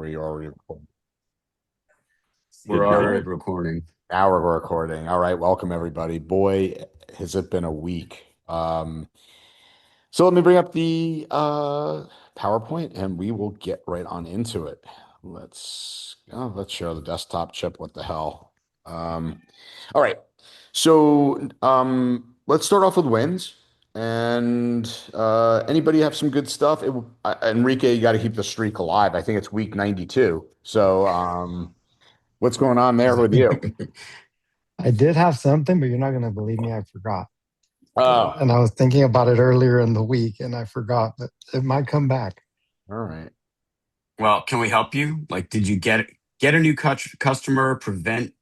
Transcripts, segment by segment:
Or you're already recording? We're already recording. Now we're recording. All right, welcome everybody. Boy, has it been a week. So let me bring up the PowerPoint and we will get right on into it. Let's share the desktop chip. What the hell? All right. Let's start off with wins. And anybody have some good stuff? Enrique, you got to keep the streak alive. I think it's week 92. What's going on there with you? I did have something, but you're not going to believe me. I forgot. Oh, And I was thinking about it earlier in the week and I forgot, but it might come back. all right. Well, can we help you? Like, did you get a new customer, prevent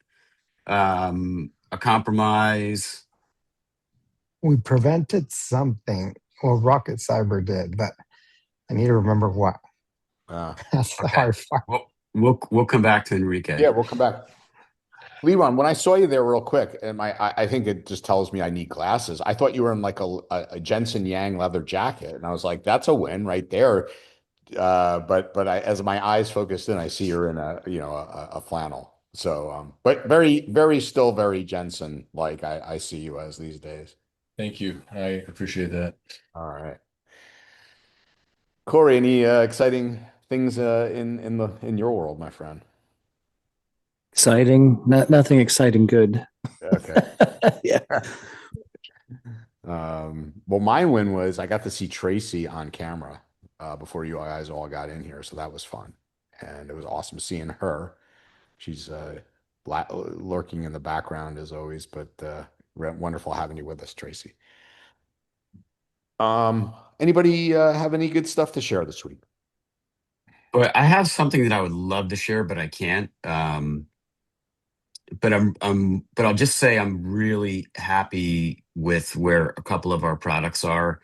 a compromise? We prevented something. Well, Rocket Cyber did, but I need to remember what. Uh, That's the Okay. hard part. We'll come back to Enrique. yeah, we'll come back. Leron, when I saw you there real quick, and I think it just tells me I need glasses. I thought you were in like a Jensen Yang leather jacket, and I was like, that's a win right there. But as my eyes focused in, I see you're in a flannel. But still very Jensen like I see you as these days. Thank you. I appreciate that. All right, Corey, any exciting things in your world, my friend? Exciting? Nothing exciting good. Okay. Yeah. Well, my win was I got to see Tracy on camera before you guys all got in here, so that was fun, and it was awesome seeing her. She's lurking in the background as always, but wonderful having you with us, Tracy. Anybody have any good stuff to share this week? But I have something that I would love to share, but I can't. But I'll just say I'm really happy with where a couple of our products are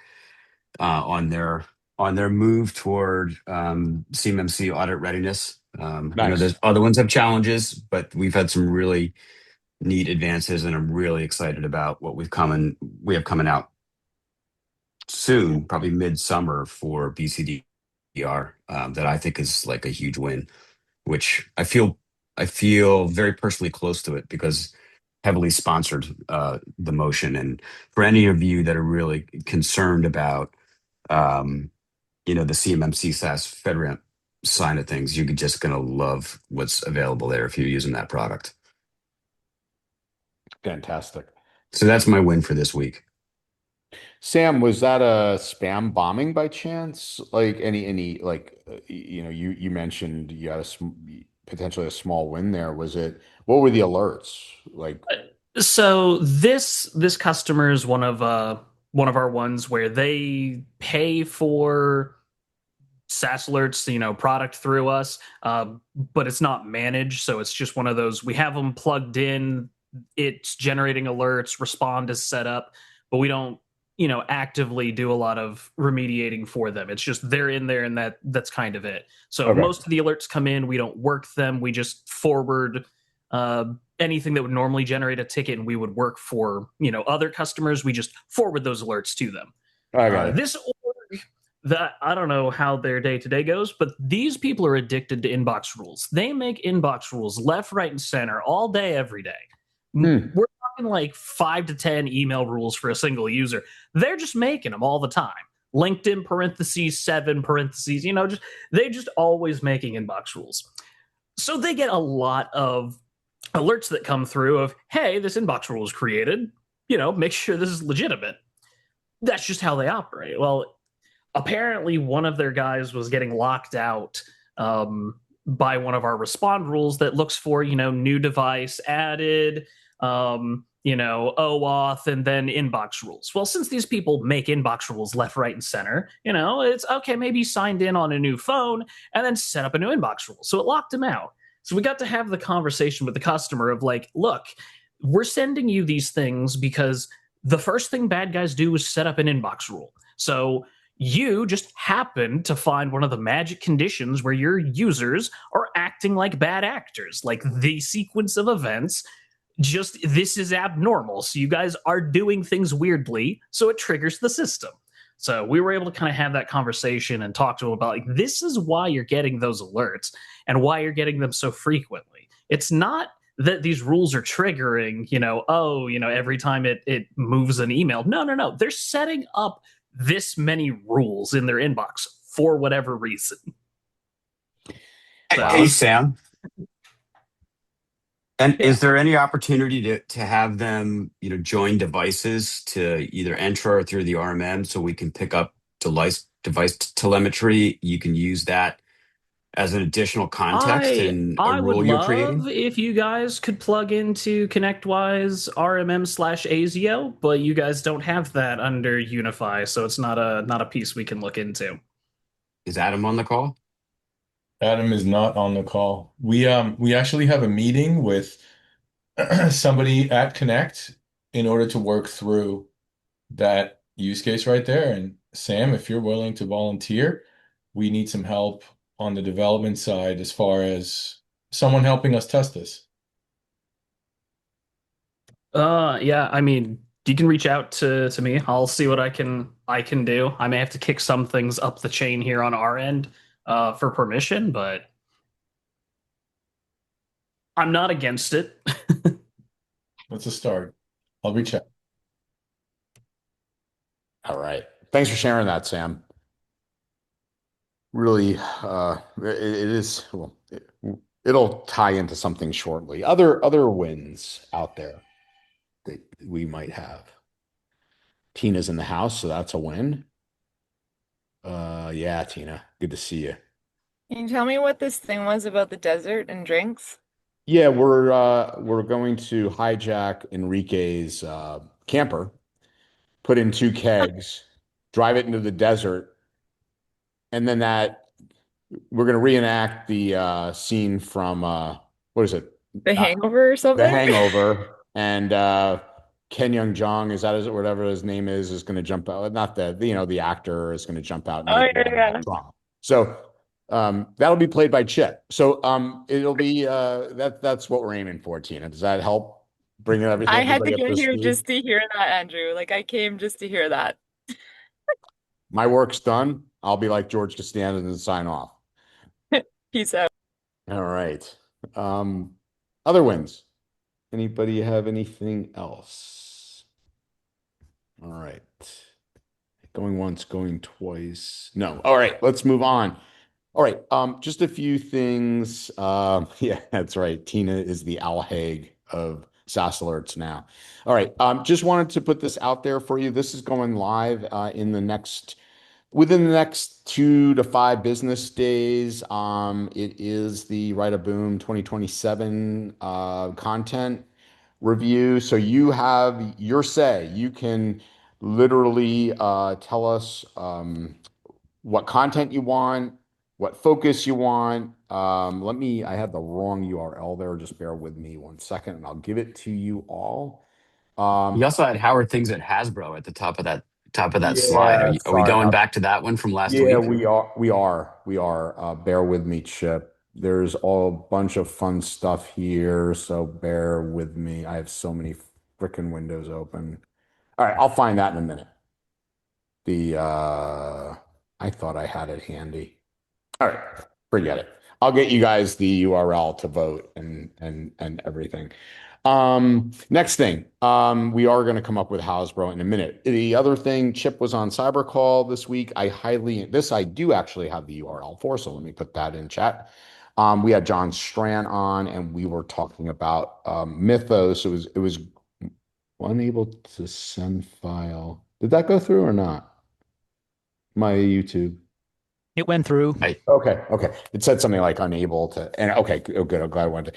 on their move toward CMMC audit readiness. I know Nice. there's other ones have challenges, but we've had some really neat advances, and I'm really excited about what we have coming out soon, probably midsummer for BCDR, that I think is like a huge win, which I feel very personally close to it because heavily sponsored the motion. And for any of you that are really concerned about um, the CMMC SaaS FedRAMP side of things, you're just gonna love what's available there if you're using that product. Fantastic. So that's my win for this week. Sam, was that a spam bombing by chance? Like any like you mentioned you had potentially a small win there. Was it what were the alerts? Like So this customer is one of our ones where they pay for SaaS alerts, product through us, but it's not managed. So it's just one of those. We have them plugged in. It's generating alerts. Respond is set up, but we don't, actively do a lot of remediating for them. It's just they're in there, and that's kind of it. So okay. most of the alerts come in. We don't work them. We just forward uh, anything that would normally generate a ticket, and we would work for other customers. We just forward those alerts to them. I got it. This org, that I don't know how their day to day goes, but these people are addicted to inbox rules. They make inbox rules left, right, and center all day, every day. Hmm. We're talking like 5 to 10 email rules for a single user. They're just making them all the time. LinkedIn parentheses 7 parentheses. They just always making inbox rules. So they get a lot of alerts that come through of, hey, this inbox rule is created. Make sure this is legitimate. That's just how they operate. Well, apparently one of their guys was getting locked out by one of our respond rules that looks for new device added, OAuth, and then inbox rules. Well, since these people make inbox rules left, right, and center, it's okay. Maybe signed in on a new phone and then set up a new inbox rule. So it locked him out. So we got to have the conversation with the customer of like, look, we're sending you these things because the first thing bad guys do is set up an inbox rule. So you just happen to find one of the magic conditions where your users are acting like bad actors, like the sequence of events. Just this is abnormal. So you guys are doing things weirdly, so it triggers the system. So we were able to kind of have that conversation and talk to them about like, this is why you're getting those alerts and why you're getting them so frequently. It's not that these rules are triggering, every time it moves an email. No. They're setting up this many rules in their inbox for whatever reason. Hey, Sam. And Yeah. is there any opportunity to have them, join devices to either enter through the RMM so we can pick up device telemetry? You can use that as an additional context in a I would rule you're love creating? if you guys could plug into ConnectWise RMM/ASIO, but you guys don't have that under Unify, so it's not a piece we can look into. Is Adam on the call? Adam is not on the call. We actually have a meeting with somebody at Connect in order to work through that use case right there. And Sam, if you're willing to volunteer, we need some help on the development side as far as someone helping us test this. Yeah, I mean, you can reach out to me. I'll see what I can do. I may have to kick some things up the chain here on our end for permission, but I'm not against it. That's a start. I'll reach out. All right. Thanks for sharing that, Sam. Really, it is, well, it'll tie into something shortly. Other wins out there that we might have. Tina's in the house, so that's a win. Yeah, Tina, good to see you. Can you tell me what this thing was about the desert and drinks? Yeah, we're going to hijack Enrique's camper, put in 2 kegs, drive it into the desert, and then we're going to reenact the scene from what is it? The Hangover or The something? Hangover, and Ken Young-jong, whatever his name is going to jump out. Not the actor is going to jump out. Oh, yeah. Drunk. So that'll be played by Chip. So it'll be that's what we're aiming for, Tina. Does that help bring everything? I had to everybody up get here speed? just to hear that, Andrew. Like, I came just to hear that. My work's done. I'll be like George Costanza and sign off. Peace out. All right. Other wins. Anybody have anything else? All right. Going once, going twice. No. All right, let's move on. All right. Just a few things. Yeah, that's right. Tina is the Al Haig of SaaS Alerts now. All right. Just wanted to put this out there for you. This is going live within the next 2 to 5 business days. It is the Write a Boom 2027 content review. So you have your say. You can literally tell us what content you want, what focus you want. I had the wrong URL there. Just bear with me 1 second and I'll give it to you all. You also had Howard Things at Hasbro at the top of that slide. Yeah, Are we sorry. going back to that one from last Yeah, week? we are. Bear with me, Chip. There's a bunch of fun stuff here, so bear with me. I have so many freaking windows open. All right, I'll find that in a minute. I thought I had it handy. All right, forget it. I'll get you guys the URL to vote and everything. Next thing, we are going to come up with Hasbro in a minute. The other thing, Chip was on CyberCall this week. I do actually have the URL for, so let me put that in chat. We had John Strand on, and we were talking about Mythos. It was unable to send file. Did that go through or not? My YouTube. It went through. Okay. It said something like unable to, and okay, good. I'm glad I went to.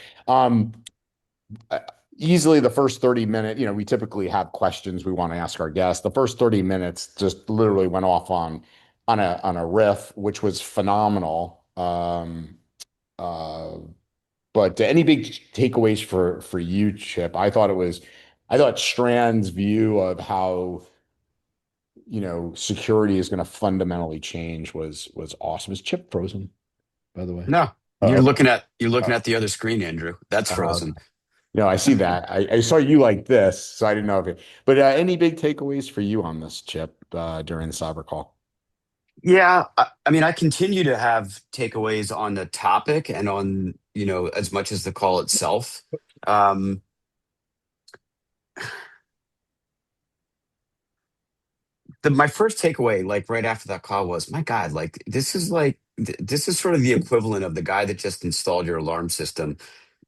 Easily the first 30 minutes, we typically have questions we want to ask our guests. The first 30 minutes just literally went off on a riff, which was phenomenal. But any big takeaways for you, Chip? I thought Strand's view of how security is going to fundamentally change was awesome. Is Chip frozen, by the way? No. You're looking at the other screen, Andrew. That's frozen. I see that. I saw you like this, so I didn't know if it. But any big takeaways for you on this, Chip? during the cyber call? Yeah, I mean, I continue to have takeaways on the topic and on, as much as the call itself. Um, my first takeaway, like right after that call, was, my God, this is sort of the equivalent of the guy that just installed your alarm system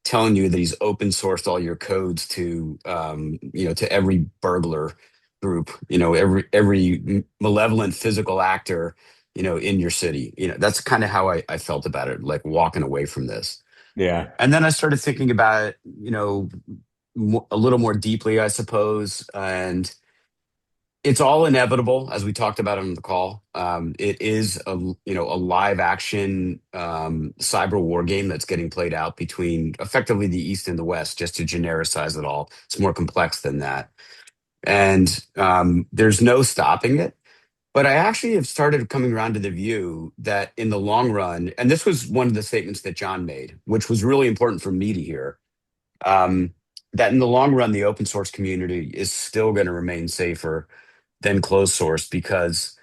telling you that he's open sourced all your codes to, to every burglar group, every malevolent physical actor, in your city. That's kind of how I felt about it, like walking away from this. Yeah. And then I started thinking about it, a little more deeply, I suppose. And it's all inevitable, as we talked about on the call. It is a live action cyber war game that's getting played out between effectively the East and the West. Just to genericize it all, it's more complex than that, and there's no stopping it. But I actually have started coming around to the view that in the long run, and this was one of the statements that John made, which was really important for me to hear, um, that in the long run, the open source community is still going to remain safer than closed source, because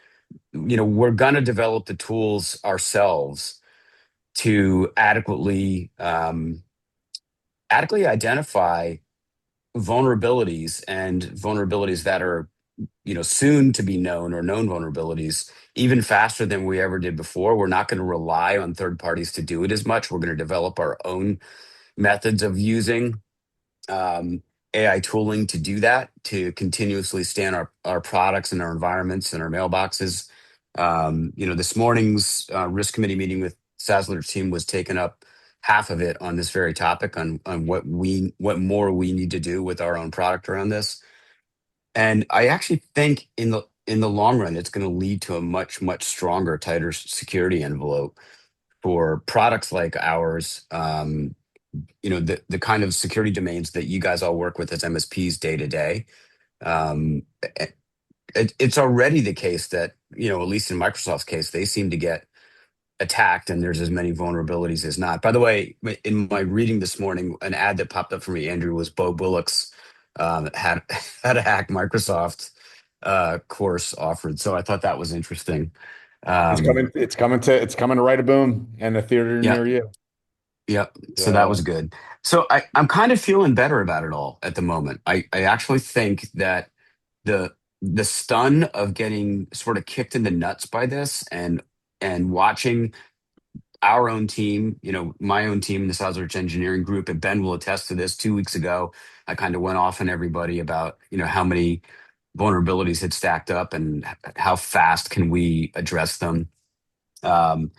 we're going to develop the tools ourselves to adequately identify vulnerabilities, and vulnerabilities that are soon to be known, or known vulnerabilities, even faster than we ever did before. We're not going to rely on third parties to do it as much. We're going to develop our own methods of using um, AI tooling to do that, to continuously scan our products and our environments and our mailboxes. This morning's risk committee meeting with SaaS Alerts team was taken up half of it on this very topic, on what more we need to do with our own product around this. And I actually think in the long run, it's going to lead to a much, much stronger, tighter security envelope for products like ours. The kind of security domains that you guys all work with as MSPs day to day. Um, it's already the case that, at least in Microsoft's case, they seem to get attacked, and there's as many vulnerabilities as not. By the way, in my reading this morning, an ad that popped up for me, Andrew, was Bo Bullock's had how to hack Microsoft course offered. So I thought that was interesting. It's Um, coming. It's coming to Write a Boom and a theater yeah, near you. yeah. So that was So good. So I'm kind of feeling better about it all at the moment. I actually think that the the stun of getting sort of kicked in the nuts by this, and watching our own team, my own team, the SaaS Alerts engineering group, and Ben will attest to this. 2 weeks ago, I kind of went off on everybody about, how many vulnerabilities had stacked up, and how fast can we address them. Um,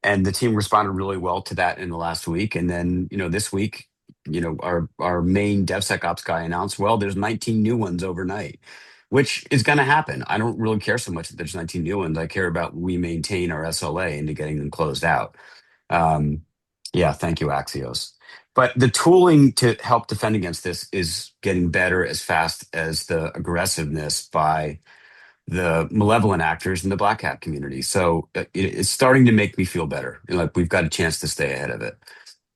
and the team responded really well to that in the last week. And then, this week, our main DevSecOps guy announced, well, there's 19 new ones overnight, which is going to happen. I don't really care so much that there's 19 new ones. I care about we maintain our SLA into getting them closed out. Um, yeah, thank you, Axios. But the tooling to help defend against this is getting better as fast as the aggressiveness by the malevolent actors in the black hat community. So it's starting to make me feel better. Like we've got a chance to stay ahead of it.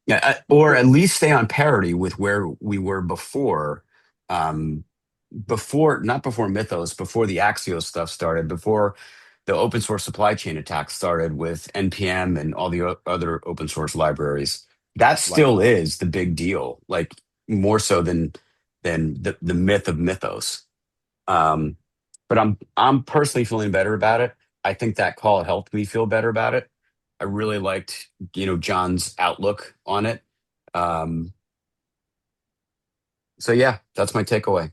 Yeah, or at least stay on parity with where we were before. Not before Mythos, before the Axios stuff started, before the open source supply chain attack started with NPM and all the other open source libraries. That like still is the big deal, like more so than the myth of Mythos. Um, but I'm personally feeling better about it. I think that call helped me feel better about it. I really liked, John's outlook on it. Um, so yeah, that's my takeaway.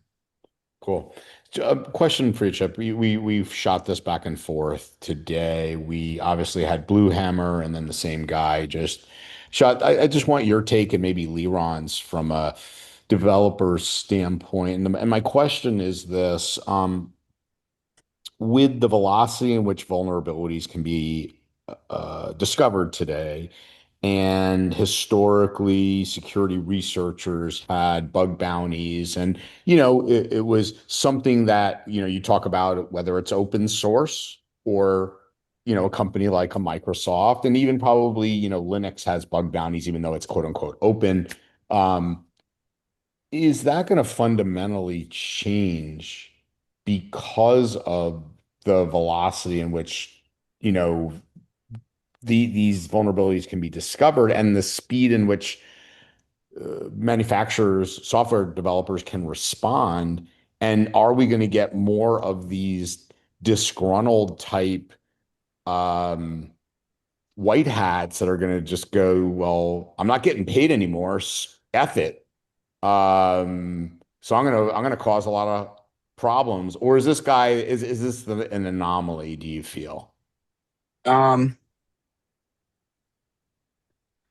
cool. A question for you, Chip. We've shot this back and forth today. We obviously had Blue Hammer, and then the same guy just shot. I just want your take, and maybe Leron's, from a developer standpoint. And my question is this: with the velocity in which vulnerabilities can be discovered today, and historically security researchers had bug bounties, and it was something that you talk about, whether it's open source or a company like a Microsoft, and even probably Linux has bug bounties, even though it's quote unquote open. um, is that going to fundamentally change because of the velocity in which, you know, these vulnerabilities can be discovered and the speed in which manufacturers, software developers can respond. And are we going to get more of these disgruntled type um, white hats that are going to just go, well, I'm not getting paid anymore. F it. So I'm gonna cause a lot of problems. Or is this guy is this an anomaly, do you feel? Um,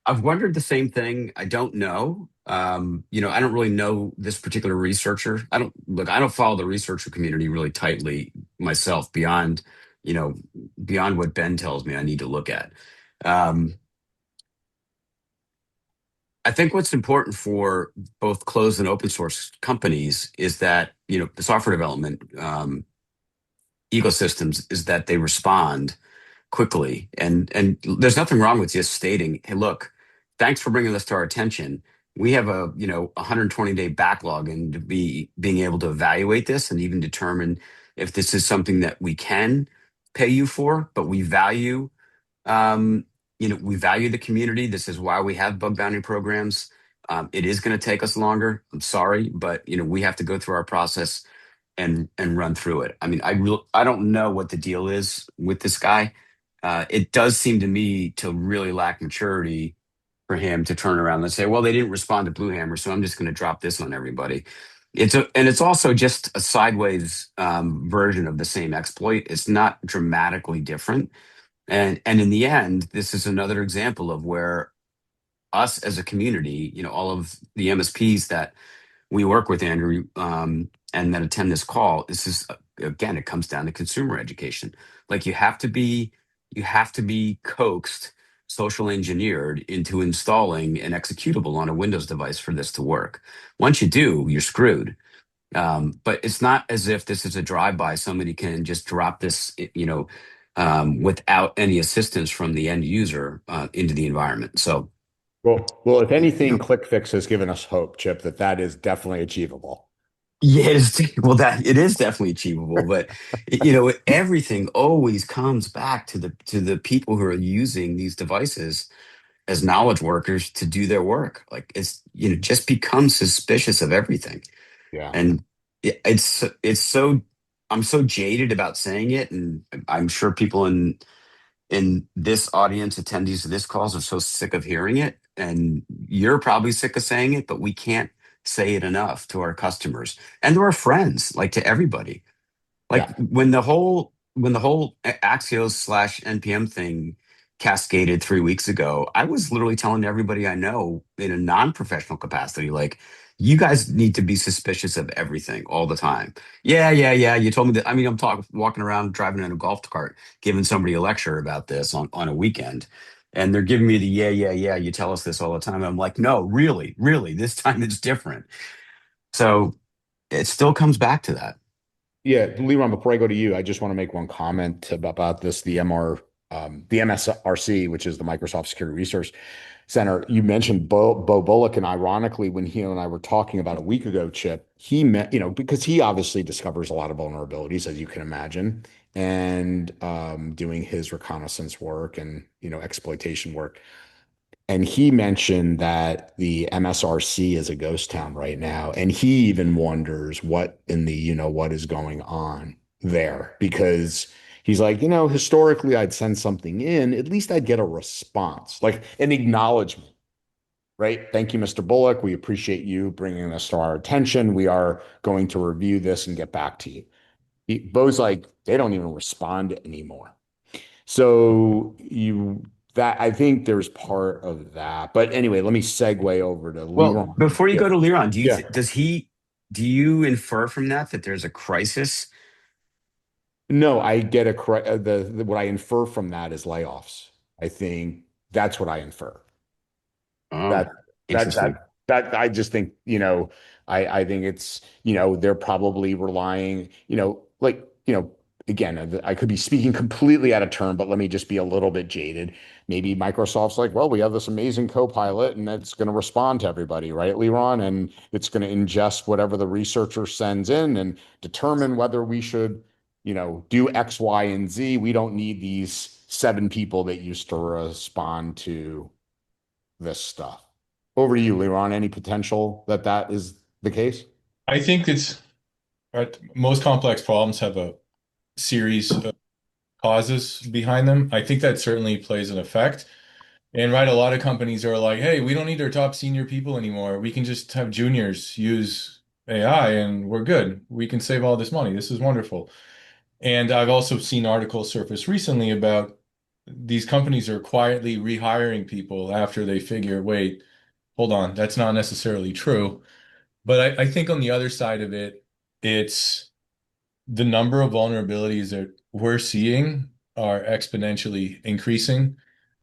I've wondered the same thing. I don't know. I don't really know this particular researcher. I don't follow the researcher community really tightly myself you know, beyond what Ben tells me I need to look at. Um, I think what's important for both closed and open source companies is that, the software development ecosystems is that they respond quickly. And there's nothing wrong with just stating, hey, look, thanks for bringing this to our attention. We have a 120-day backlog, and to be being able to evaluate this and even determine if this is something that we can pay you for, but um, we value the community. This is why we have bug bounty programs. It is going to take us longer. I'm sorry, but we have to go through our process and run through it. I mean, I don't know what the deal is with this guy. It does seem to me to really lack maturity for him to turn around and say, "Well, they didn't respond to Blue Hammer, so I'm just going to drop this on everybody." It's also just a sideways version of the same exploit. It's not dramatically different, and in the end, this is another example of where us as a community, all of the MSPs that we work with, Andrew, and that attend this call, this is again, it comes down to consumer education. Like you have to be coaxed, social engineered into installing an executable on a Windows device for this to work. Once you do, you're screwed. But it's not as if this is a drive-by. Somebody can just drop this, without any assistance from the end user into the environment. So, Well, if you anything, know, ClickFix has given us hope, Chip, that is definitely achievable. yeah, well, that it is definitely achievable, but everything always comes back to the people who are using these devices as knowledge workers to do their work. Like it's just become suspicious of everything, Yeah. and it's so I'm so jaded about saying it, and I'm sure people in this audience, attendees of this calls, are so sick of hearing it, and you're probably sick of saying it, but we can't say it enough to our customers and to our friends, like to everybody. Like Yeah. when the whole Axios slash NPM thing cascaded 3 weeks ago, I was literally telling everybody I know in a non-professional capacity, like, you guys need to be suspicious of everything all the time. Yeah, yeah, yeah. You told me that. I mean, I'm talking, walking around, driving in a golf cart, giving somebody a lecture about this on a weekend. And they're giving me the yeah, yeah, yeah. You tell us this all the time. And I'm like, no, really, really, this time it's different. So it still comes back to that. Yeah, Leron, before I go to you, I just want to make one comment about this, the MSRC, which is the Microsoft Security Resource Center. You mentioned Bo Bullock, and ironically, when he and I were talking about a week ago, Chip, he met, because he obviously discovers a lot of vulnerabilities, as you can imagine, and doing his reconnaissance work and, exploitation work. And he mentioned that the MSRC is a ghost town right now. And he even wonders what in the, what is going on there, because he's like, historically, I'd send something in, at least I'd get a response, like an acknowledgement, right? Thank you, Mr. Bullock. We appreciate you bringing this to our attention. We are going to review this and get back to you. Bo's like, they don't even respond anymore. So that I think there's part of that. But anyway, let me segue over to Well, Leron. before you Yeah. go to Liron, Yeah. do you infer from that there's a crisis? No, I get what I infer from that is layoffs. I think that's what I infer. Oh, That that interesting. that I just think, I think it's, they're probably relying, like, again, I could be speaking completely out of turn, but let me just be a little bit jaded. Maybe Microsoft's like, well, we have this amazing co-pilot and it's going to respond to everybody, right, Leron? And it's going to ingest whatever the researcher sends in and determine whether we should do X, Y, and Z. We don't need these 7 people that used to respond to this stuff. Over to you, Liron. Any potential that is the case? I think most complex problems have a series of causes behind them. I think that certainly plays an effect. And a lot of companies are like, hey, we don't need our top senior people anymore. We can just have juniors use AI and we're good. We can save all this money. This is wonderful. And I've also seen articles surface recently about these companies are quietly rehiring people after they figure, wait, hold on, that's not necessarily true. But I think on the other side of it, it's the number of vulnerabilities that we're seeing are exponentially increasing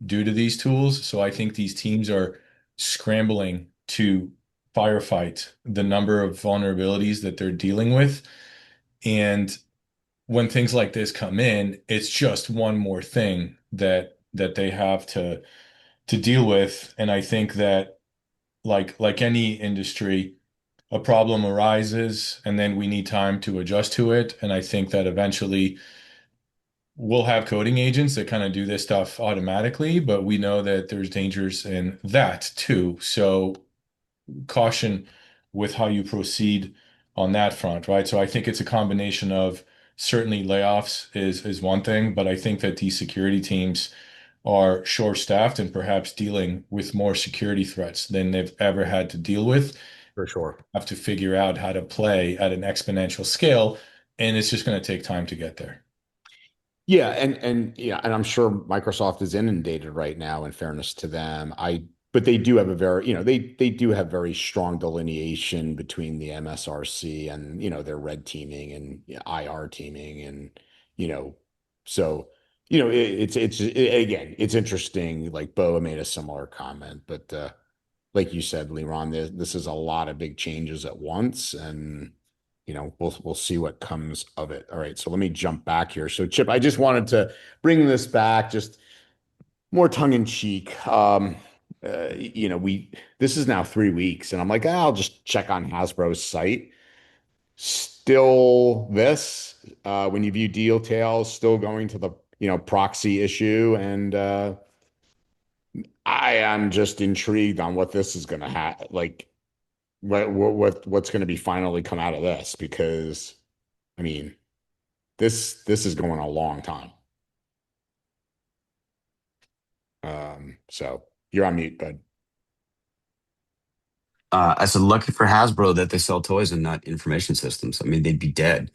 due to these tools. So I think these teams are scrambling to firefight the number of vulnerabilities that they're dealing with. And when things like this come in, it's just one more thing that they have to deal with. And I think that like any industry, a problem arises and then we need time to adjust to it. And I think that eventually we'll have coding agents that kind of do this stuff automatically, but we know that there's dangers in that too. So caution with how you proceed on that front, right? So I think it's a combination of certainly layoffs is one thing, but I think that these security teams are short-staffed and perhaps dealing with more security threats than they've ever had to deal with. For sure. Have to figure out how to play at an exponential scale, and it's just going to take time to get there. Yeah, and I'm sure Microsoft is inundated right now, in fairness to them. But they do have a very, they do have very strong delineation between the MSRC and, their red teaming and IR teaming. And, so, again, it's interesting. Like Bo made a similar comment, but like you said, Liron, this is a lot of big changes at once, and we'll see what comes of it. All right, so let me jump back here. So Chip, I just wanted to bring this back, just more tongue in cheek. This is now 3 weeks, and I'm like, I'll just check on Hasbro's site. Still this, when you view deal tails, still going to the proxy issue, and I am just intrigued on what this is going to have, like what's going to be finally come out of this, because I mean, this is going a long time. So you're on mute, bud. I said, lucky for Hasbro that they sell toys and not information systems. I mean, they'd be dead.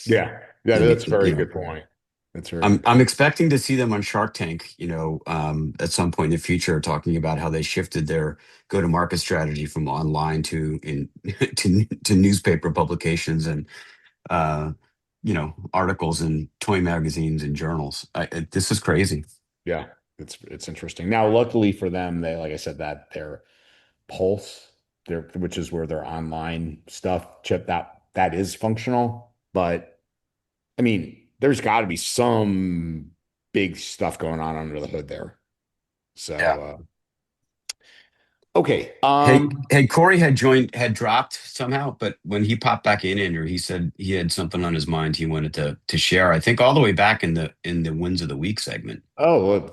Yeah, that's a very good point. That's very. I'm expecting to see them on Shark Tank, at some point in the future, talking about how they shifted their go-to-market strategy from online to newspaper publications and articles in toy magazines and journals. This is crazy. Yeah, it's interesting. Now, luckily for them, they, like I said, that their Pulse, which is where their online stuff, Chip, that is functional. But I mean, there's got to be some big stuff going on under the hood there. So, yeah. Okay. Hey, Corey had dropped somehow, but when he popped back in, Andrew, he said he had something on his mind he wanted to share. I think all the way back in the wins of the week segment. Oh,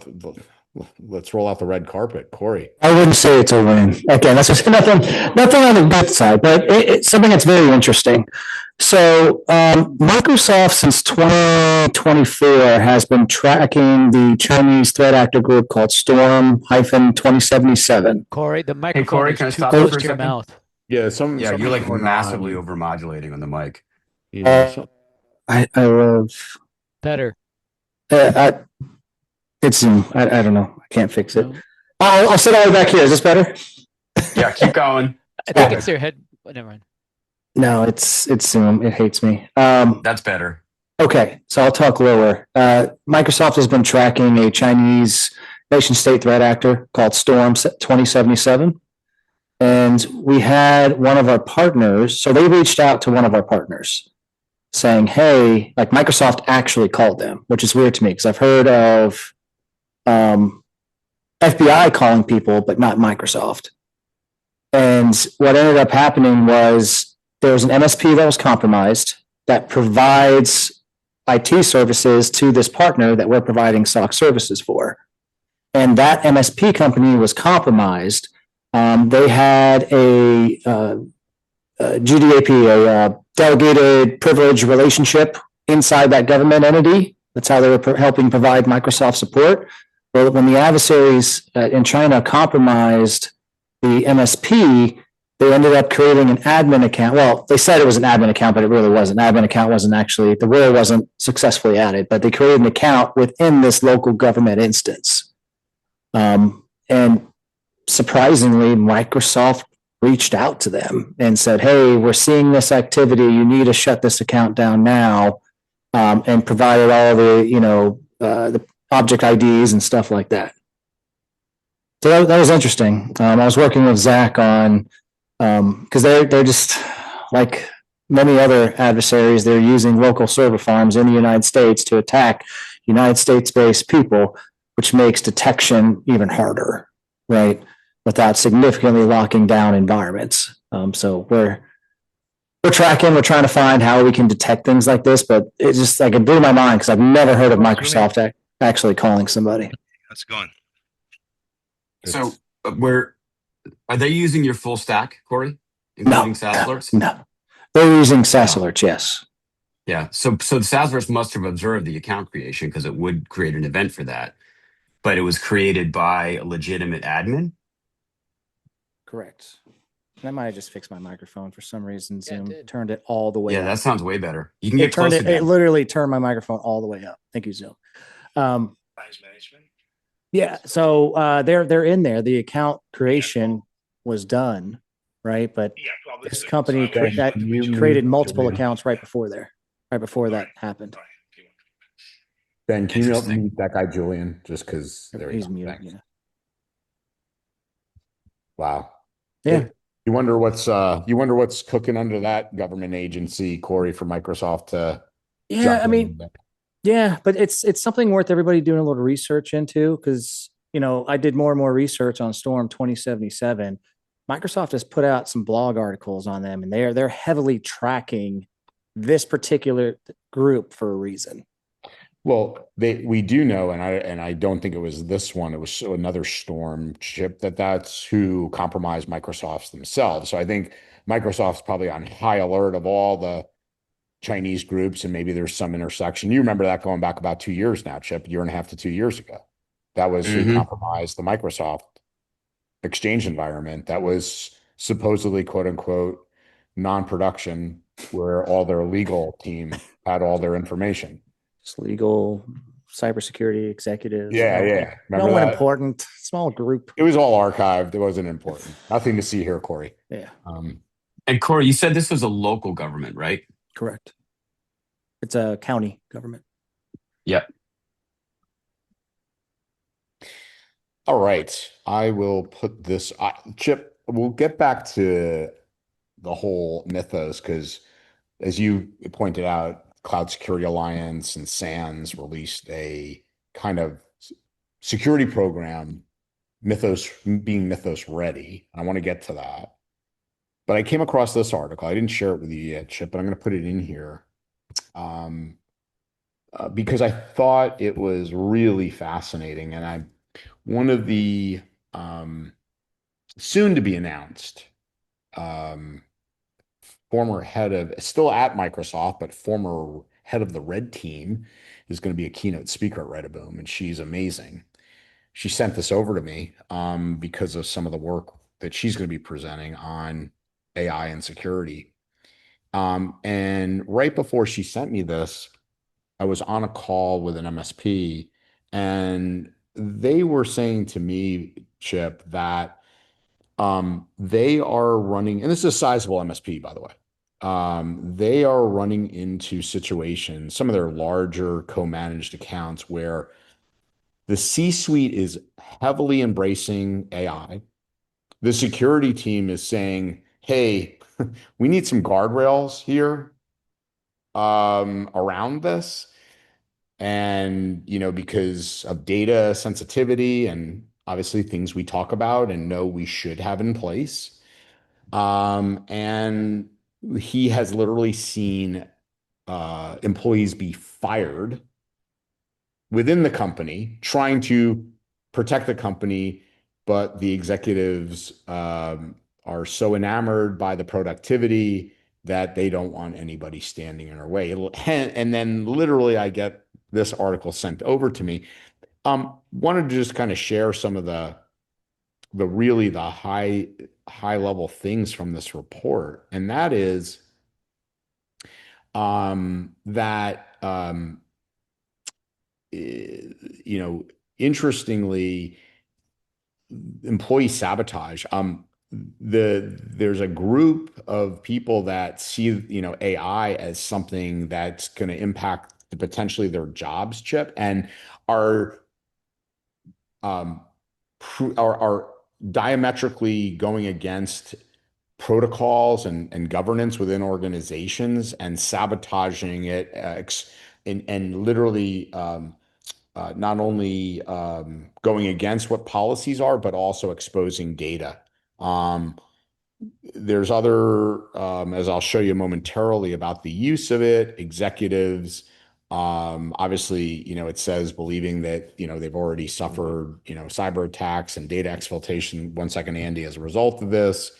let's roll out the red carpet, Corey. I wouldn't say it's a win. Again, that's just nothing on the good side, but it's something that's very interesting. So Microsoft since 2024 has been tracking the Chinese threat actor group called Storm-2077. Corey, the microphone Corey, is can I too stop close for a to your second? mouth. Yeah, you're like massively overmodulating on the mic. I love better. It's Zoom. I don't know. I can't fix it. I'll sit all the way back here. Is this better? Yeah, keep going. I think it's your head. Never mind. No, it's Zoom. It hates me. That's better. Okay, so I'll talk lower. Microsoft has been tracking a Chinese nation-state threat actor called Storm-2077. And we had one of our partners, so they reached out to one of our partners saying, hey, like Microsoft actually called them, which is weird to me because I've heard of FBI calling people, but not Microsoft. And what ended up happening was there was an MSP that was compromised that provides IT services to this partner that we're providing SOC services for. And that MSP company was compromised. They had a GDAP, a delegated privilege relationship inside that government entity. That's how they were helping provide Microsoft support. Well, when the adversaries in China compromised the MSP, they ended up creating an admin account. Well, they said it was an admin account, but it really wasn't. Admin account wasn't actually, the role wasn't successfully added, but they created an account within this local government instance. And surprisingly, Microsoft reached out to them and said, hey, we're seeing this activity. You need to shut this account down now, and provided all the, the object IDs and stuff like that. So that was interesting. I was working with Zach on, because they're just like many other adversaries, they're using local server farms in the United States to attack United States-based people, which makes detection even harder, right? Without significantly locking down environments. So we're tracking, we're trying to find how we can detect things like this, but it's just like, it blew my mind because I've never heard of Microsoft actually calling somebody. How's it going? So are they using your full stack, Corey? No, Including SaaS Alerts? no. They're using SaaS Alerts, yes. Yeah. So the SaaS Alerts must have observed the account creation because it would create an event for that. But it was created by a legitimate admin. Correct. That might have just fixed my microphone for some reason. Yeah, it Zoom did. turned it all the way Yeah, up. that sounds way better. You can It get turned close it, again. it literally turned my microphone all the way up. Thank you, Zoom. Price management. Yeah, so they're in there. The account creation was done, right? But Yeah, probably. this company Ben, that can you created mute multiple Julian? accounts right before that happened. Ben, can you Interesting. mute that guy Julian? Just because there He's you go. muted. Thanks. Yeah. Wow. Yeah. You wonder what's cooking under that government agency, Corey, for Microsoft to Yeah, jump I mean, in. yeah, but it's something worth everybody doing a little research into because I did more and more research on Storm 2077. Microsoft has put out some blog articles on them, and they're heavily tracking this particular group for a reason. Well, we do know, and I don't think it was this one. It was another Storm chip that's who compromised Microsoft themselves. So I think Microsoft's probably on high alert of all the Chinese groups, and maybe there's some intersection. You remember that going back about 2 years now, Chip, 1.5 to 2 years ago. That was who compromised the Microsoft Exchange environment. That was supposedly quote unquote non-production, where all their legal team had all their information. Just legal, cybersecurity executives. Yeah. No Remember one that? important, small group. It was all archived. It wasn't important. Nothing to see here, Corey. Yeah, And Corey, you said this was a local government, right? correct. It's a county government. Yep. All right. I will put this, Chip, we'll get back to the whole mythos because, as you pointed out, Cloud Security Alliance and SANS released a kind of security program, Mythos being Mythos ready. I want to get to that. But I came across this article. I didn't share it with you yet, Chip, but I'm going to put it in here because I thought it was really fascinating. And one of the soon to be announced former head of, still at Microsoft, but former head of the red team is going to be a keynote speaker at Redaboom, and she's amazing. She sent this over to me because of some of the work that she's going to be presenting on AI and security. And right before she sent me this, I was on a call with an MSP, and they were saying to me, Chip, that they are running, and this is a sizable MSP, by the way. They are running into situations, some of their larger co-managed accounts, where the C-suite is heavily embracing AI. The security team is saying, hey, we need some guardrails here around this. And, because of data sensitivity and obviously things we talk about and know we should have in place. And he has literally seen employees be fired within the company, trying to protect the company, but the executives are so enamored by the productivity that they don't want anybody standing in our way. And then literally I get this article sent over to me. Wanted to just kind of share some of the really the high level things from this report. And that is that you know, interestingly, employee sabotage. There's a group of people that see, you know, AI as something that's going to impact potentially their jobs, Chip, and are um, are diametrically going against protocols and governance within organizations and sabotaging it, and literally not only going against what policies are, but also exposing data. Um, there's other, as I'll show you momentarily, about the use of it, executives. Obviously, you know, it says believing that, you know, they've already suffered, you know, cyber attacks and data exfiltration. One second, Andy, as a result of this,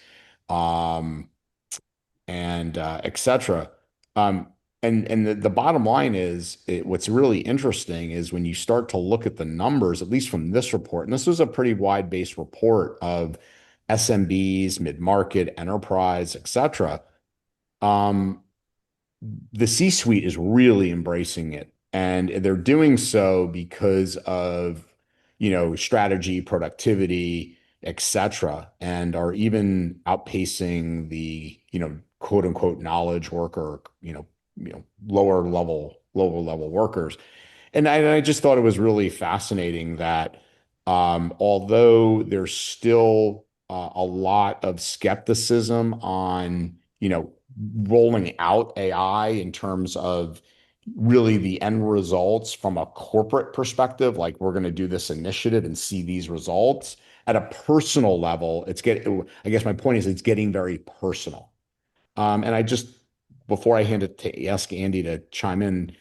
um, and et cetera. Um, and the bottom line is, what's really interesting is when you start to look at the numbers, at least from this report, and this was a pretty wide-based report of SMBs, mid-market, enterprise, et cetera. The C-suite is really embracing it, and they're doing so because of, you know, strategy, productivity, et cetera, and are even outpacing the, you know, quote unquote knowledge worker, lower level workers. And I just thought it was really fascinating that although there's still a lot of skepticism on, you know, rolling out AI in terms of really the end results from a corporate perspective, like we're going to do this initiative and see these results at a personal level, I guess my point is it's getting very personal. And I just, before I hand it to ask Andy to chime in,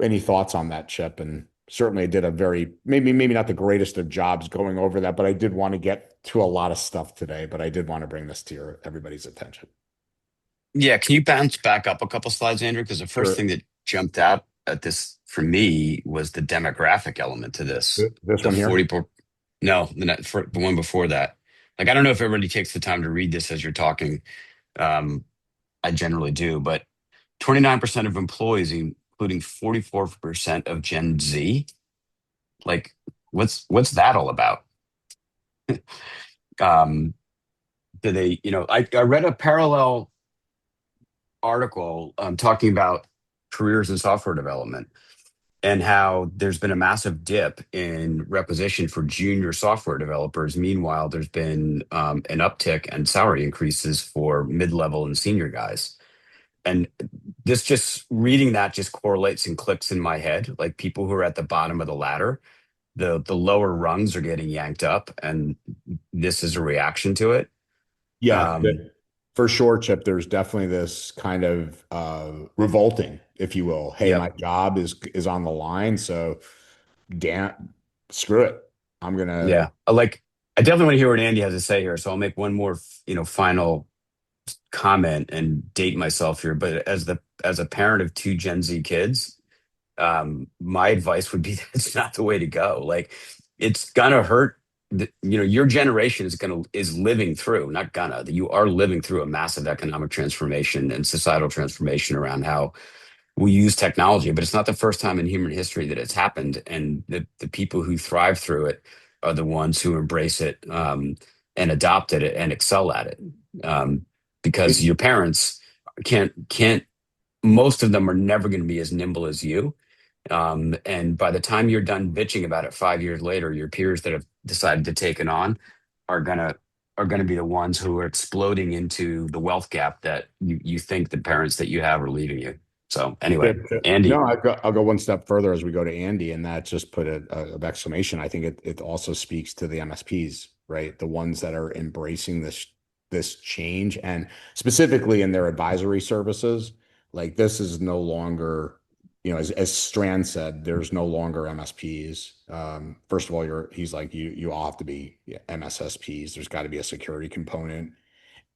any thoughts on that, Chip? And certainly I did a very, maybe not the greatest of jobs going over that, but I did want to get to a lot of stuff today, but I did want to bring this to everybody's attention. Yeah, can you bounce back up a couple slides, Andrew? Because the first Sure. thing that jumped out at this for me was the demographic element to this. This The one here? 44, no, the one before that. Like, I don't know if everybody takes the time to read this as you're talking. I generally do, but 29% of employees, including 44% of Gen Z. Like, what's that all about? Um, do they, you know, I read a parallel article talking about careers in software development and how there's been a massive dip in requisition for junior software developers. Meanwhile, there's been an uptick and salary increases for mid-level and senior guys. And this, just reading that, just correlates and clicks in my head. Like, people who are at the bottom of the ladder, the lower rungs are getting yanked up, and this is a reaction to it. Yeah, Um, for sure, Chip. There's definitely this kind of revolting, if you will. Hey, yep. my job is on the line, so damn, screw it. I'm gonna. Yeah. I definitely want to hear what Andy has to say here. So I'll make one more, final comment and date myself here. But as a parent of two Gen Z kids, my advice would be that's not the way to go. Like, it's gonna hurt. Your generation is living through, not gonna, you are living through a massive economic transformation and societal transformation around how we use technology, but it's not the first time in human history that it's happened. And the people who thrive through it are the ones who embrace it, and adopt it and excel at it. Because your parents can't, most of them are never going to be as nimble as you. And by the time you're done bitching about it 5 years later, your peers that have decided to take it on are gonna be the ones who are exploding into the wealth gap that you think the parents that you have are leaving you. So anyway, No, Andy. I'll go one step further as we go to Andy, and that just put a exclamation. I think it also speaks to the MSPs, right? The ones that are embracing this change, and specifically in their advisory services. Like this is no longer, as Strand said, there's no longer MSPs. First of all, he's like, you all have to be MSSPs. There's got to be a security component.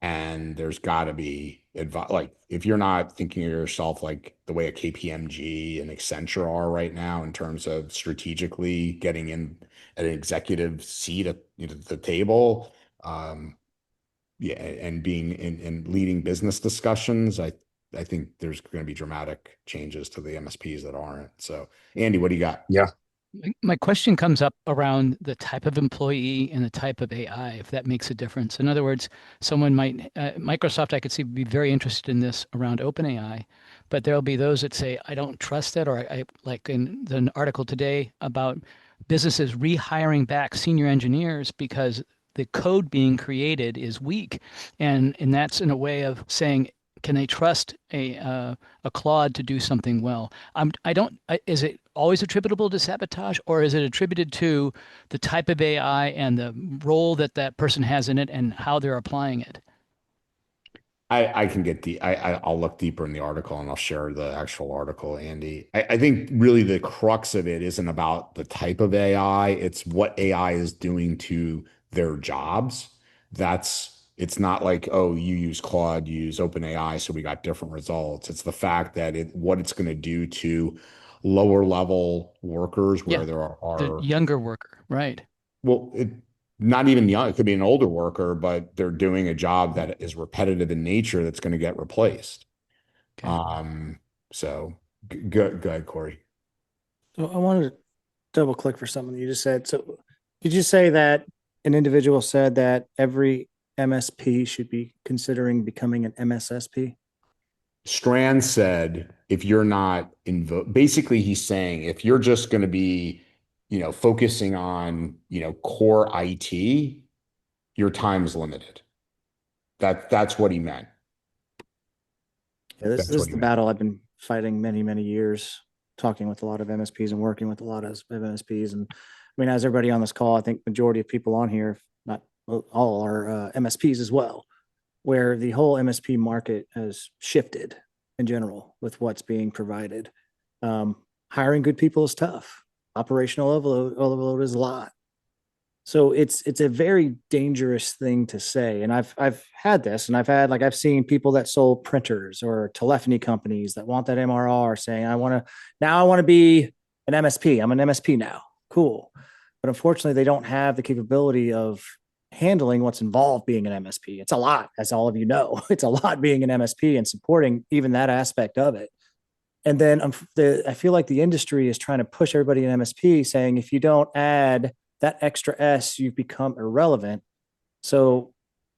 And there's got to be like if you're not thinking of yourself like the way a KPMG and Accenture are right now in terms of strategically getting in an executive seat at the table, yeah, and being in leading business discussions, I think there's going to be dramatic changes to the MSPs that aren't. So, Andy, what do you got? Yeah. My question comes up around the type of employee and the type of AI, if that makes a difference. In other words, someone might, Microsoft, I could see be very interested in this around OpenAI, but there'll be those that say, I don't trust it, or I like in the article today about businesses rehiring back senior engineers because the code being created is weak. And that's in a way of saying, can they trust a Claude to do something well? Is it always attributable to sabotage, or is it attributed to the type of AI and the role that that person has in it and how they're applying it? I can get I'll look deeper in the article and I'll share the actual article, Andy. I think really the crux of it isn't about the type of AI, it's what AI is doing to their jobs. It's not like, oh, you use Claude, you use OpenAI, so we got different results. It's the fact that what it's going to do to lower level workers where Yeah, there the are younger worker, right? well, not even young, it could be an older worker, but they're doing a job that is repetitive in nature that's going to get replaced. Okay. So go ahead, Corey. So I wanted to double click for something you just said. So did you say that an individual said that every MSP should be considering becoming an MSSP? Strand said, if you're not basically he's saying if you're just going to be, focusing on, core IT, your time's limited. That's what he meant. Yeah, this That's is what he the meant. battle I've been fighting many, many years, talking with a lot of MSPs and working with a lot of MSPs. And I mean, as everybody on this call, I think majority of people on here, if not all, are MSPs as well, where the whole MSP market has shifted in general with what's being provided. Hiring good people is tough. Operational overload is a lot. So it's a very dangerous thing to say. And I've had this, and I've seen people that sold printers or telephony companies that want that MRR saying, I want to be an MSP. I'm an MSP now. Cool. But unfortunately, they don't have the capability of handling what's involved being an MSP. It's a lot, as all of you know. It's a lot being an MSP and supporting even that aspect of it. And then I feel like the industry is trying to push everybody in MSP, saying if you don't add that extra S, you've become irrelevant. So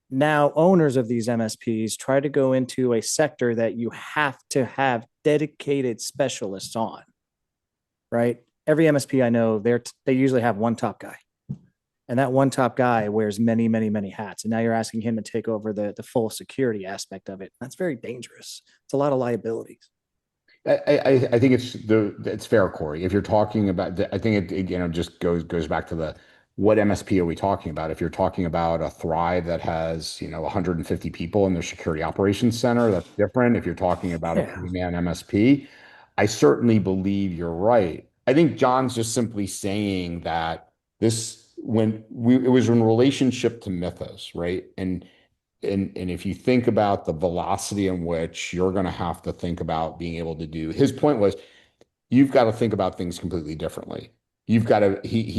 now owners of these MSPs try to go into a sector that you have to have dedicated specialists on, right? Every MSP I know, they usually have one top guy. And that one top guy wears many, many, many hats. And now you're asking him to take over the full security aspect of it. That's very dangerous. It's a lot of liabilities. I think it's fair, Corey. If you're talking about, I think it just goes back to what MSP are we talking about? If you're talking about a Thrive that has 150 people in their security operations center, that's different. If you're talking about a 3-man MSP, I certainly believe you're right. I think John's just simply saying that it was in relationship to Mythos, right? And if you think about the velocity in which you're going to have to think about being able to do, his point was, you've got to think about things completely differently. He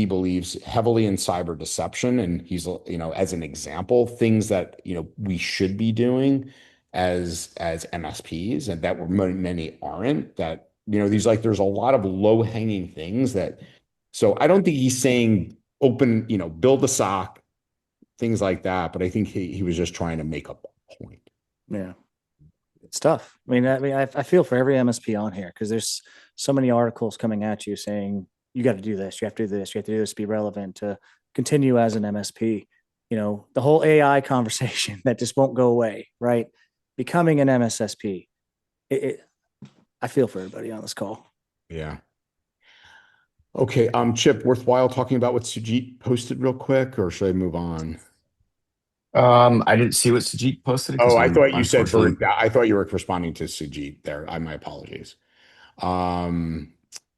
believes heavily in cyber deception. And he's, as an example, things that, we should be doing as MSPs and that many aren't, that, there's a lot of low hanging things so I don't think he's saying build a SOC, things like that. But I think he was just trying to make a point. Yeah. It's tough. I feel for every MSP on here because there's so many articles coming at you saying you got to do this, you have to do this, you have to do this to be relevant to continue as an MSP. The whole AI conversation that just won't go away, right? Becoming an MSSP. I feel for everybody on this call. Yeah. Okay, Chip, worthwhile talking about what Sujit posted real quick, or should I move on? I didn't see what Sajid posted because Oh, I thought you said unfortunately. I thought you were responding to Sujit there. My apologies. Um,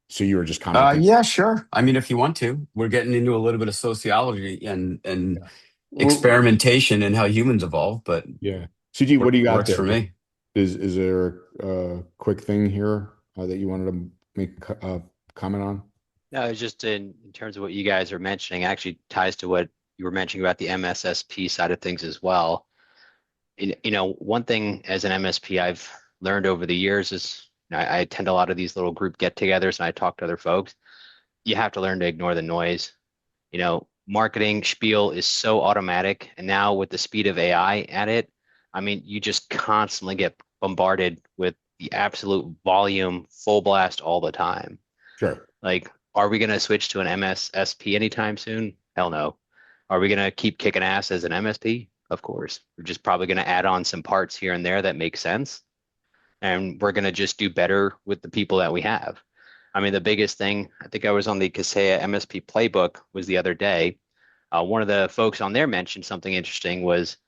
so you were just commenting. Yeah, sure. I mean, if you want to, we're getting into a little bit of sociology and Well, experimentation and how humans evolve, but yeah. Sujit, what do you got works there? for me. Is there a quick thing here that you wanted to make a comment on? No, it's just in terms of what you guys are mentioning, actually ties to what you were mentioning about the MSSP side of things as well. One thing as an MSP I've learned over the years is I attend a lot of these little group get-togethers and I talk to other folks. You have to learn to ignore the noise. Marketing spiel is so automatic, and now with the speed of AI at it, I mean, you just constantly get bombarded with the absolute volume, full blast all the time. Sure. Like, are we going to switch to an MSSP anytime soon? Hell no. Are we going to keep kicking ass as an MSP? Of course. We're just probably going to add on some parts here and there that make sense. And we're going to just do better with the people that we have. I mean, the biggest thing, I think I was on the Kaseya MSP playbook was the other day. One of the folks on there mentioned something interesting was,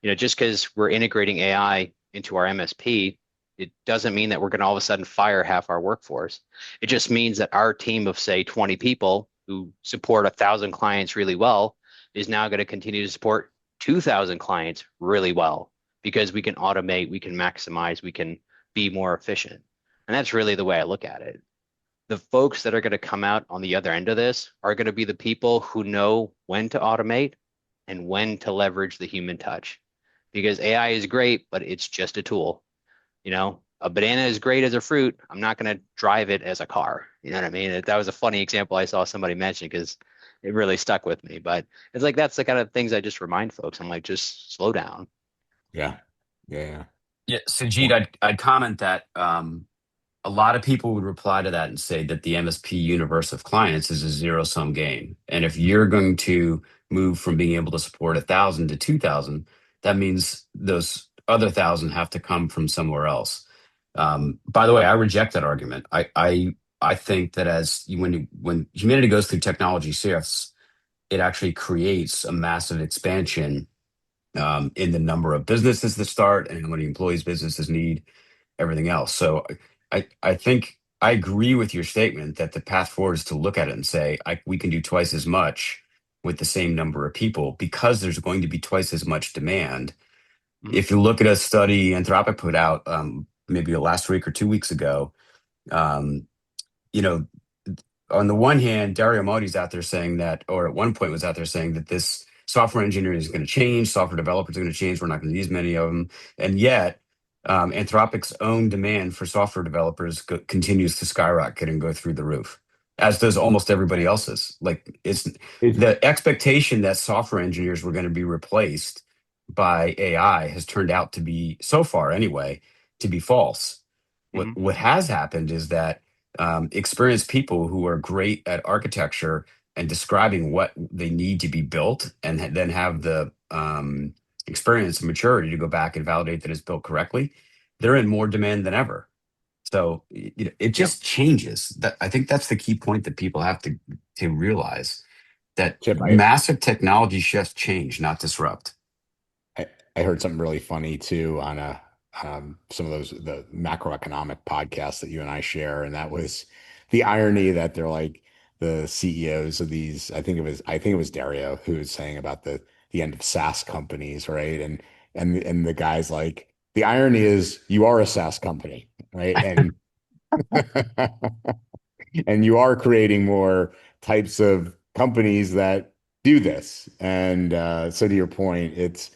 just because we're integrating AI into our MSP, it doesn't mean that we're going to all of a sudden fire half our workforce. It just means that our team of, say, 20 people who support 1,000 clients really well is now going to continue to support 2,000 clients really well because we can automate, we can maximize, we can be more efficient. And that's really the way I look at it. The folks that are going to come out on the other end of this are going to be the people who know when to automate and when to leverage the human touch. Because AI is great, but it's just a tool. A banana is great as a fruit. I'm not going to drive it as a car. You know what I mean? That was a funny example I saw somebody mention because it really stuck with me. But it's like that's the kind of things I just remind folks. I'm like, just slow down. Yeah. Yeah. Yeah, Sajid, I'd comment that a lot of people would reply to that and say that the MSP universe of clients is a zero-sum game. And if you're going to move from being able to support 1,000 to 2,000, that means those other 1,000 have to come from somewhere else. By the way, I reject that argument. I think that when humanity goes through technology shifts, it actually creates a massive expansion in the number of businesses that start and how many employees businesses need, everything else. So I think I agree with your statement that the path forward is to look at it and say we can do twice as much with the same number of people because there's going to be twice as much demand. Mhm. If you look at a study Anthropic put out maybe last week or 2 weeks ago, um, you know, on the one hand, Dario Modi's out there saying that, or at one point was out there saying that this software engineering is going to change, software developers are going to change, we're not going to use many of them. And yet, Anthropic's own demand for software developers continues to skyrocket and go through the roof, as does almost everybody else's. Like it's the expectation that software engineers were going to be replaced by AI has turned out to be, so far anyway, to be false. Mhm. What has happened is that experienced people who are great at architecture and describing what they need to be built, and then have the experience and maturity to go back and validate that it's built correctly, they're in more demand than ever. So it just changes. That I think that's the key point that people have to realize that Chip, massive technology shifts change, not disrupt. I heard something really funny too on some of the macroeconomic podcasts that you and I share, and that was the irony that they're like the CEOs of these. I think it was Dario who was saying about the end of SaaS companies, right? And the guy's like, the irony is you are a SaaS company, right? And and you are creating more types of companies that do this. And so to your point, it's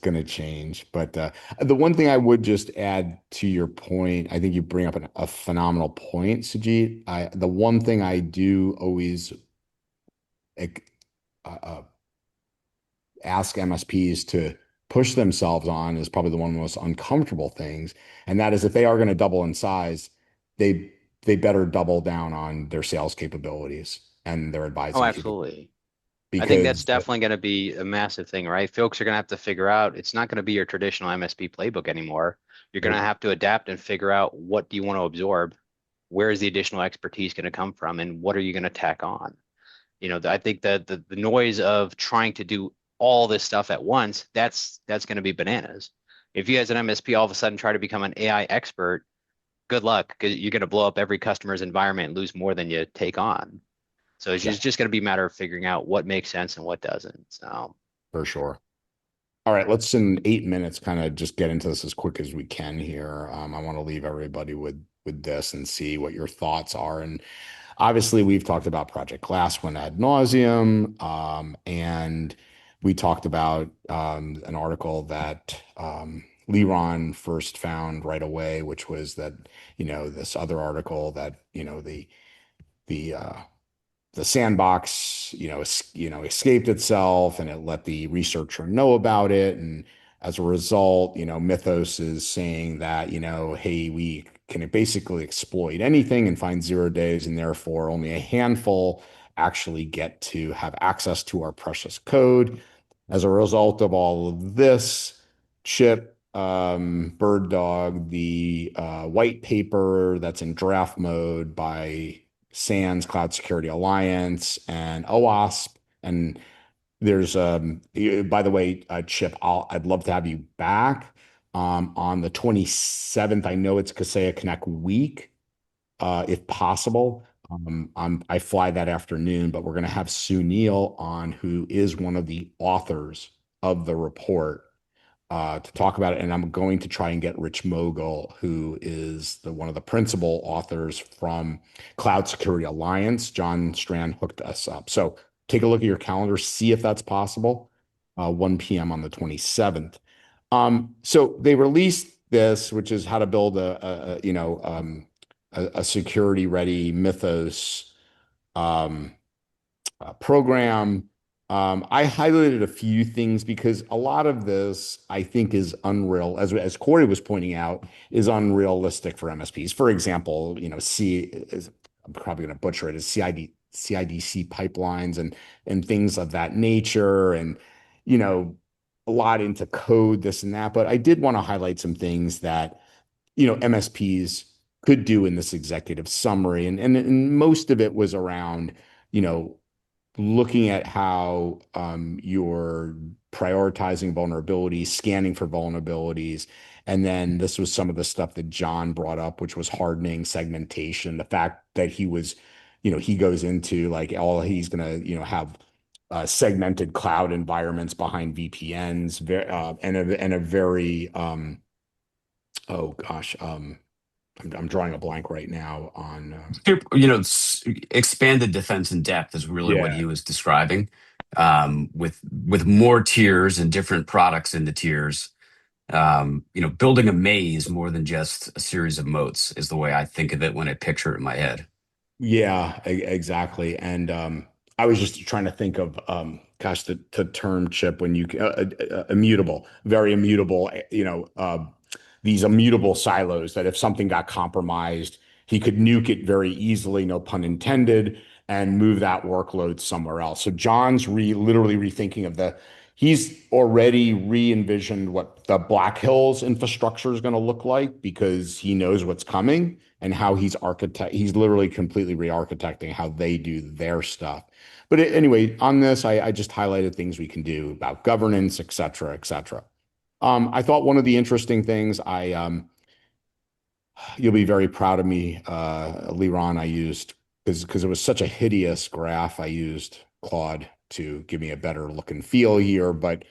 going to change. But the one thing I would just add to your point, I think you bring up a phenomenal point, Sajid. The one thing I do always uh, ask MSPs to push themselves on is probably one of the most uncomfortable things, and that is if they are going to double in size, they better double down on their sales capabilities and their Oh, advising capabilities. absolutely. I think that's Because definitely going to be a massive thing, right? Folks are going to have to figure out it's not going to be your traditional MSP playbook anymore. You're going to have to adapt and figure out what do you want to absorb, where is the additional expertise going to come from, and what are you going to tack on? I think that the noise of trying to do all this stuff at once, that's going to be bananas. If you as an MSP all of a sudden try to become an AI expert, good luck, because you're going to blow up every customer's environment and lose more than you take on. So it's just going to be a matter of figuring out what makes sense and what doesn't. So For sure. All right, let's in 8 minutes kind of just get into this as quick as we can here. I want to leave everybody with this and see what your thoughts are. And obviously, we've talked about Project Glasswing ad nauseum, and we talked about an article that Leron first found right away, which was that this other article that the sandbox, escaped itself, and it let the researcher know about it. And as a result, Mythos is saying that, hey, we can basically exploit anything and find 0 days, and therefore only a handful actually get to have access to our precious code. As a result of all of this, Chip, Bird Dog, the white paper that's in draft mode by SANS Cloud Security Alliance and OWASP. And there's by the way, Chip, I'd love to have you back on the 27th. I know it's Kaseya Connect week, if possible. I fly that afternoon, but we're going to have Sunil on, who is one of the authors of the report, to talk about it. And I'm going to try and get Rich Mogul, who is one of the principal authors from Cloud Security Alliance. John Strand hooked us up. So take a look at your calendar, see if that's possible. 1 p.m. on the 27th. So they released this, which is how to build a security-ready Mythos program. I highlighted a few things because a lot of this, I think, is unreal, as Corey was pointing out, is unrealistic for MSPs. For example, I'm probably going to butcher it, is CIDC pipelines and things of that nature, and a lot into code, this and that. But I did want to highlight some things that MSPs could do in this executive summary, and most of it was around looking at how you're prioritizing vulnerabilities, scanning for vulnerabilities. And then this was some of the stuff that John brought up, which was hardening, segmentation, the fact that he goes into like he's going to, have segmented cloud environments behind VPNs, and a very, oh gosh, I'm drawing a blank right now on expanded defense in depth is really what yeah. he was describing, with more tiers and different products in the tiers. Building a maze more than just a series of moats is the way I think of it when I picture it in my head. Yeah, exactly. And I was just trying to think of gosh, the term, Chip, when you immutable, very immutable, these immutable silos that if something got compromised, he could nuke it very easily, no pun intended, and move that workload somewhere else. So John's literally rethinking he's already re-envisioned what the Black Hills infrastructure is going to look like, because he knows what's coming and how he's literally completely re-architecting how they do their stuff. But anyway, on this, I just highlighted things we can do about governance, et cetera, et cetera. I thought one of the interesting things you'll be very proud of me, Leron, I used, because it was such a hideous graph. I used Claude to give me a better look and feel here. But,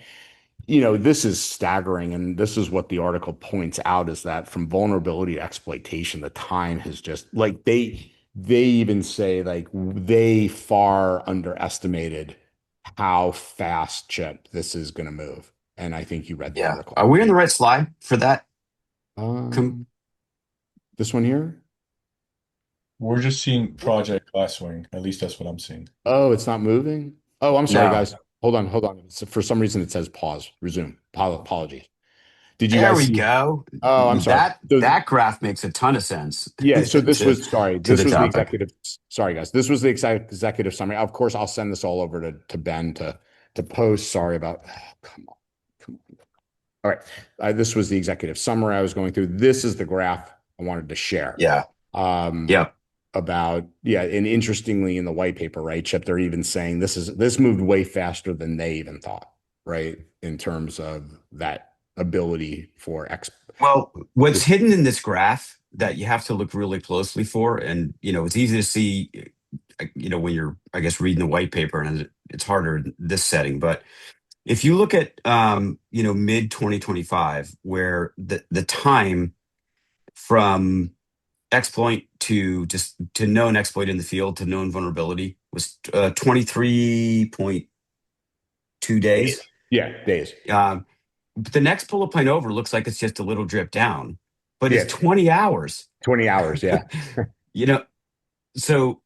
this is staggering. And this is what the article points out, is that from vulnerability to exploitation, the time has just like they even say like they far underestimated how fast, Chip, this is going to move. And I think you read the Yeah. article. Are we on the right slide for that? This one here? We're just seeing Project Glasswing. At least that's what I'm seeing. Oh, it's not moving? Oh, I'm sorry, No. guys. Hold on. So for some reason, it says pause, resume. Apologies. Did you There guys we see? go. Oh, I'm sorry. That graph makes a ton of sense. Yeah, so this to, was, sorry, to this the was the topic. executive, sorry, guys. This was the executive summary. Of course, I'll send this all over to Ben to post. Sorry about, come on. All right. This was the executive summary I was going through. This is the graph I wanted to share. Yeah. Yep. About, and interestingly in the white paper, right, Chip, they're even saying this moved way faster than they even thought. right? In terms of that ability for Well, what's hidden in this graph that you have to look really closely for, and it's easy to see, when you're, I guess, reading the white paper, and it's harder in this setting. But if you look at, mid 2025, where the time from exploit to known exploit in the field to known vulnerability was 23.2 days. Yeah, days. But the next bullet point over looks like it's just a little drip down, but Yeah. it's 20 hours. 20 hours, yeah. So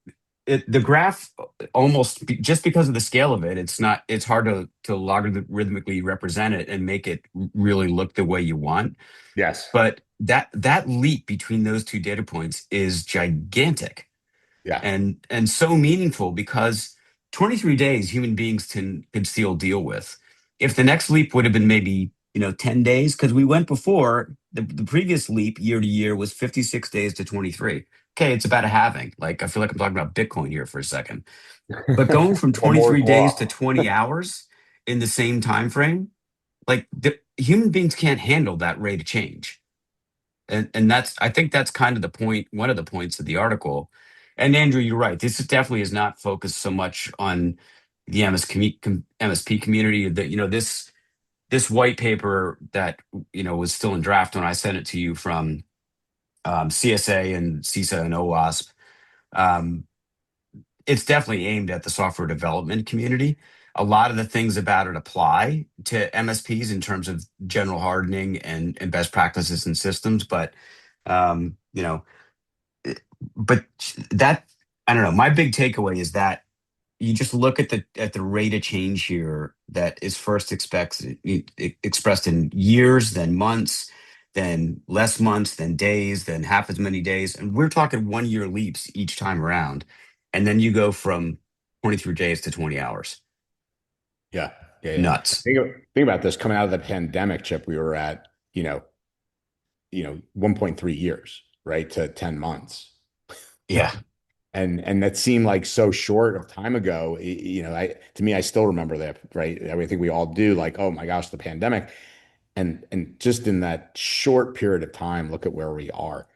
the graph just because of the scale of it, it's hard to logarithmically represent it and make it really look the way you want. Yes. But that leap between those two data points is gigantic. Yeah. And so meaningful, because 23 days human beings could still deal with. If the next leap would have been maybe 10 days, because we went before, the previous leap year to year was 56 days to 23. Okay, it's about a halving. Like, I feel like I'm talking about Bitcoin here for a second. But going from 23 days to 20 hours in the same time frame, like, the human beings can't handle that rate of change. And I think that's kind of the point, one of the points of the article. And Andrew, you're right. This definitely is not focused so much on the MSP community. That this white paper that was still in draft when I sent it to you from CSA and CISA and OWASP. It's definitely aimed at the software development community. A lot of the things about it apply to MSPs in terms of general hardening and best practices and systems, but but that, I don't know. My big takeaway is that you just look at the rate of change here that is first expressed in years, then months, then less months, then days, then half as many days. And we're talking 1 year leaps each time around. And then you go from 23 days to 20 hours. Yeah. Nuts. Think about this. Coming out of the pandemic, Chip, we were at 1.3 years, right, to 10 months. Yeah. And that seemed like so short of time ago. To me, I still remember that, right? I think we all do, like, oh my gosh, the pandemic. And just in that short period of time, look at where we are.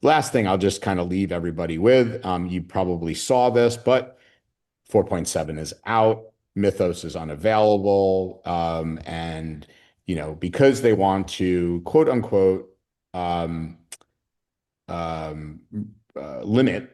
Last thing I'll just kind of leave everybody with, you probably saw this, but 4.7 is out. Mythos is unavailable. And, because they want to, quote unquote, limit,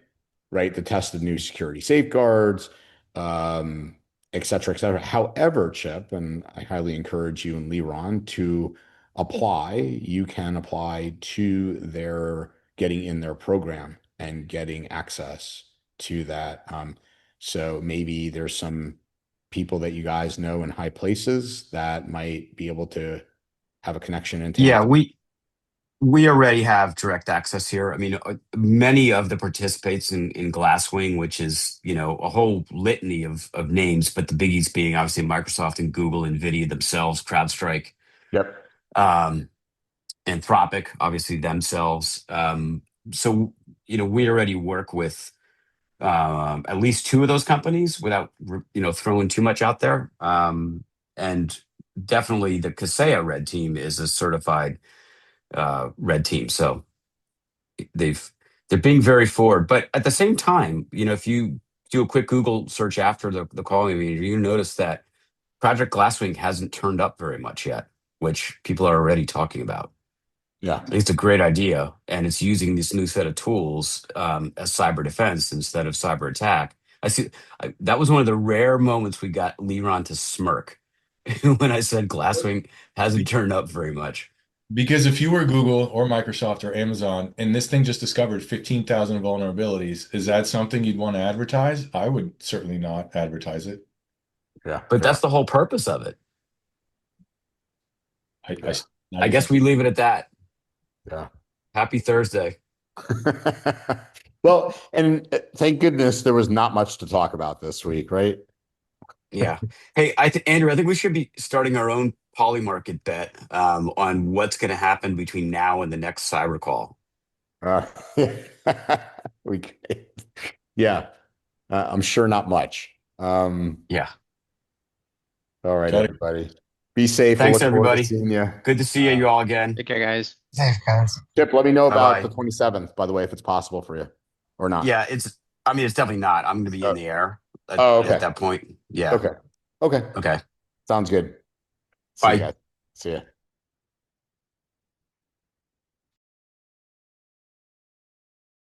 right, the test of new security safeguards, et cetera, et cetera. However, Chip, and I highly encourage you and Leron to apply, you can apply to their getting in their program and getting access to that. So maybe there's some people that you guys know in high places that might be able to have a connection into. Yeah, we already have direct access here. I mean, many of the participants in Glasswing, which is, a whole litany of names, but the biggies being obviously Microsoft and Google, NVIDIA themselves, CrowdStrike. Yep. Anthropic, obviously themselves. So, we already work with at least two of those companies without, throwing too much out there. And definitely the Kaseya Red Team is a certified red team. So they're being very forward. But at the same time, if you do a quick Google search after the call, you notice that Project Glasswing hasn't turned up very much yet, which people are already talking about. Yeah. It's a great idea, and it's using this new set of tools as cyber defense instead of cyber attack. That was one of the rare moments we got Leron to smirk when I said Glasswing hasn't turned up very much. Because if you were Google or Microsoft or Amazon and this thing just discovered 15,000 vulnerabilities, is that something you'd want to advertise? I would certainly not advertise it. Yeah. But that's the whole purpose of it. I guess we leave it at that. Yeah. Happy Thursday. Well, and thank goodness there was not much to talk about this week, right? Yeah. Hey, Andrew, I think we should be starting our own polymarket bet on what's going to happen between now and the next cyber call. Yeah. I'm sure not much. Yeah. All right, Got it. everybody. Be safe. We'll Thanks, look forward to everybody. seeing you. Good to see you all again. Take care, guys. Safe, guys. Chip, let me know about Bye-bye. the 27th, by the way, if it's possible for you or not. Yeah, it's definitely not. I'm going to be in the air okay. at that point. Yeah. Okay. Okay. Sounds good. See Bye. you guys. See ya.